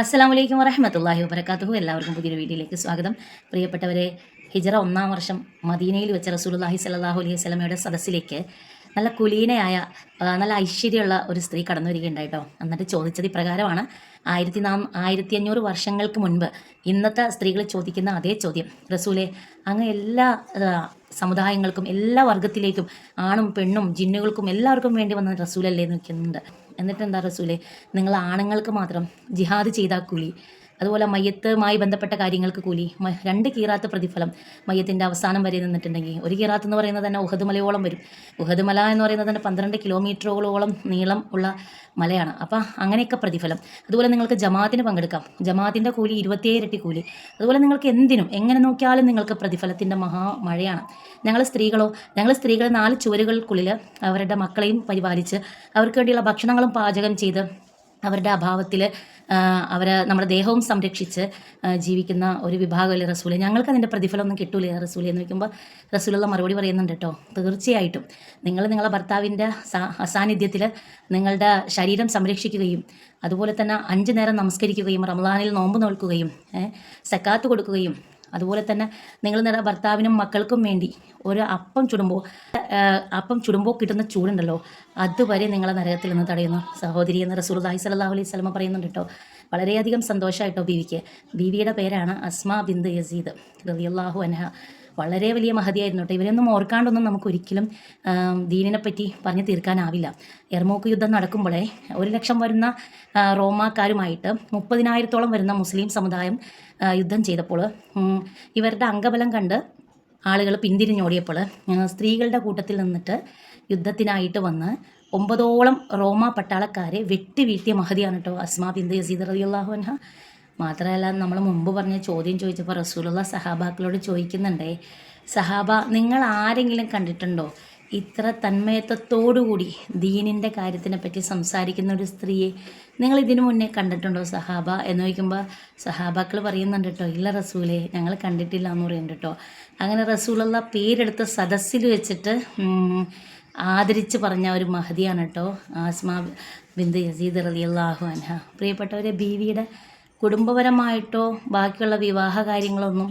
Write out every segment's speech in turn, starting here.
അസ്സലാമു അലൈക്കും വറഹ്മത്തുള്ളാഹി വബറകാതുഹു. എല്ലാവർക്കും പുതിയൊരു വീഡിയോയിലേക്ക് സ്വാഗതം. പ്രിയപ്പെട്ടവരെ, ഹിജറ 1-ാം വർഷം മദീനയിൽ വെച്ച റസൂലുള്ളാഹി സ്വല്ലല്ലാഹു അലൈഹി വസല്ലമയുടെ സദസ്സിലേക്ക് നല്ല കുലീനയായ നല്ല ഐശ്വര്യമുള്ള ഒരു സ്ത്രീ കടന്നു വരികയുണ്ടായിട്ടോ. എന്നിട്ട് ചോദിച്ചത് ഇപ്രകാരമാണ്: 1500 വർഷങ്ങൾക്ക് മുൻപ് ഇന്നത്തെ സ്ത്രീകൾ ചോദിക്കുന്ന അതേ ചോദ്യം, റസൂലെ, അങ്ങ് എല്ലാ സമുദായങ്ങൾക്കും എല്ലാ വർഗത്തിലേക്കും ആണും പെണ്ണും ജിന്നുകൾക്കും എല്ലാവർക്കും വേണ്ടി വന്ന റസൂലല്ലേ നിൽക്കുന്നുണ്ട്. എന്നിട്ട് എന്താ റസൂലെ, നിങ്ങൾ ആണുങ്ങൾക്ക് മാത്രം ജിഹാദ് ചെയ്താൽ കൂലി, അതുപോലെ മയ്യത്തുമായി ബന്ധപ്പെട്ട കാര്യങ്ങൾക്ക് കൂലി, 2 കീറാത്ത് പ്രതിഫലം മയ്യത്തിൻ്റെ അവസാനം വരെ നിന്നിട്ടുണ്ടെങ്കിൽ. ഒരു കീറാത്ത് എന്ന് പറയുന്നത് തന്നെ ഉഹദ് മലയോളം വരും. ഉഹദ് മല എന്ന് പറയുന്നത് തന്നെ 12 കിലോമീറ്ററുകളോളം നീളം ഉള്ള മലയാണ്. അപ്പം അങ്ങനെയൊക്കെ പ്രതിഫലം. അതുപോലെ നിങ്ങൾക്ക് ജമാഅത്തിന് പങ്കെടുക്കാം, ജമാഅത്തിൻ്റെ കൂലി 27 ഇരട്ടി കൂലി. അതുപോലെ നിങ്ങൾക്ക് എന്തിനും എങ്ങനെ നോക്കിയാലും നിങ്ങൾക്ക് പ്രതിഫലത്തിൻ്റെ മഴയാണ്. ഞങ്ങൾ സ്ത്രീകൾ 4 ചുവരുകൾക്കുള്ളിൽ അവരുടെ മക്കളെയും പരിപാലിച്ച് അവർക്ക് വേണ്ടിയുള്ള ഭക്ഷണങ്ങളും പാചകം ചെയ്ത് അവരുടെ അഭാവത്തിൽ നമ്മുടെ ദേഹവും സംരക്ഷിച്ച് ജീവിക്കുന്ന ഒരു വിഭാഗമല്ലേ റസൂലെ. ഞങ്ങൾക്ക് അതിൻ്റെ പ്രതിഫലമൊന്നും കിട്ടൂലേ റസൂലെ എന്ന് വയ്ക്കുമ്പോൾ റസൂലുള്ള മറുപടി പറയുന്നുണ്ട് കേട്ടോ. തീർച്ചയായിട്ടും നിങ്ങളുടെ ഭർത്താവിൻ്റെ അസാന്നിധ്യത്തിൽ നിങ്ങളുടെ ശരീരം സംരക്ഷിക്കുകയും അതുപോലെ തന്നെ 5 നേരം നമസ്കരിക്കുകയും റമളാനിൽ നോമ്പ് നോൽക്കുകയും സക്കാത്ത് കൊടുക്കുകയും അതുപോലെ തന്നെ നിങ്ങൾ നിങ്ങളുടെ ഭർത്താവിനും മക്കൾക്കും വേണ്ടി ഒരു അപ്പം ചുടുമ്പോൾ കിട്ടുന്ന ചൂടുണ്ടല്ലോ, അതുവരെ നിങ്ങളെ നരകത്തിൽ നിന്ന് തടയുന്നു സഹോദരി എന്ന് റസൂലുള്ളാഹി സ്വല്ലല്ലാഹു അലൈഹി വസല്ലം പറയുന്നുണ്ട് കേട്ടോ. വളരെയധികം സന്തോഷമായിട്ടോ ബീവിക്ക്. ബീവിയുടെ പേരാണ് അസ്മാ ബിന്ത് യസീദ് റളിയല്ലാഹു അൻഹ. വളരെ വലിയ മഹതിയായിരുന്നു കേട്ടോ. ഇവരൊന്നും ഓർക്കാണ്ടൊന്നും നമുക്കൊരിക്കലും ദീനിനെ പറ്റി പറഞ്ഞു തീർക്കാനാവില്ല. യർമൂക്ക് യുദ്ധം നടക്കുമ്പോഴേ 1,00,000 വരുന്ന റോമാക്കാരുമായിട്ട് 30,000-ഓളം വരുന്ന മുസ്ലിം സമുദായം യുദ്ധം ചെയ്തപ്പോൾ ഇവരുടെ അംഗബലം കണ്ട് ആളുകൾ പിന്തിരിഞ്ഞോടിയപ്പോൾ സ്ത്രീകളുടെ കൂട്ടത്തിൽ നിന്നിട്ട് യുദ്ധത്തിനായിട്ട് വന്ന് 9ഓളം റോമ പട്ടാളക്കാരെ വെട്ടി വീഴ്ത്തിയ മഹതിയാണ് കേട്ടോ അസ്മാ ബിന്ത് യസീദ് റളിയല്ലാഹു അൻഹ. മാത്രമല്ല, നമ്മൾ മുമ്പ് പറഞ്ഞ ചോദ്യം ചോദിച്ചപ്പോൾ റസൂലുള്ള സഹാബാക്കളോട് ചോദിക്കുന്നുണ്ടേ, സഹാബ, നിങ്ങൾ ആരെങ്കിലും കണ്ടിട്ടുണ്ടോ ഇത്ര തന്മയത്വത്തോടുകൂടി ദീനിൻ്റെ കാര്യത്തിനെ പറ്റി സംസാരിക്കുന്ന ഒരു സ്ത്രീയെ നിങ്ങൾ ഇതിനു മുന്നേ കണ്ടിട്ടുണ്ടോ സഹാബ എന്ന് ചോദിക്കുമ്പോൾ സഹാബാക്കൾ പറയുന്നുണ്ട് കേട്ടോ, ഇല്ല റസൂലെ, ഞങ്ങൾ കണ്ടിട്ടില്ല എന്ന് പറയുന്നുണ്ട് കേട്ടോ. അങ്ങനെ റസൂലുള്ള പേരെടുത്ത് സദസ്സിൽ വെച്ചിട്ട് ആദരിച്ച് പറഞ്ഞ ഒരു മഹതിയാണ് കേട്ടോ അസ്മാ ബിന്ത് യസീദ് റളിയല്ലാഹു അൻഹ. പ്രിയപ്പെട്ടവരെ, ബീവിയുടെ കുടുംബപരമായിട്ടോ ബാക്കിയുള്ള വിവാഹ കാര്യങ്ങളൊന്നും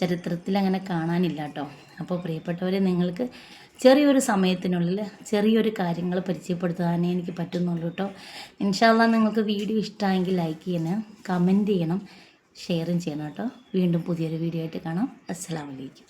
ചരിത്രത്തിൽ അങ്ങനെ കാണാനില്ല കേട്ടോ. അപ്പോൾ പ്രിയപ്പെട്ടവരെ, നിങ്ങൾക്ക് ചെറിയൊരു സമയത്തിനുള്ളിൽ ചെറിയൊരു കാര്യങ്ങൾ പരിചയപ്പെടുത്താനേ എനിക്ക് പറ്റുന്നുള്ളൂ കേട്ടോ. ഇൻഷാ അല്ലാഹ് നിങ്ങൾക്ക് വീഡിയോ ഇഷ്ടമായെങ്കിൽ ലൈക്ക് ചെയ്യണം, കമൻറ്റ് ചെയ്യണം, ഷെയറും ചെയ്യണം കേട്ടോ. വീണ്ടും പുതിയൊരു വീഡിയോ ആയിട്ട് കാണാം. അസ്സലാമു അലൈക്കും.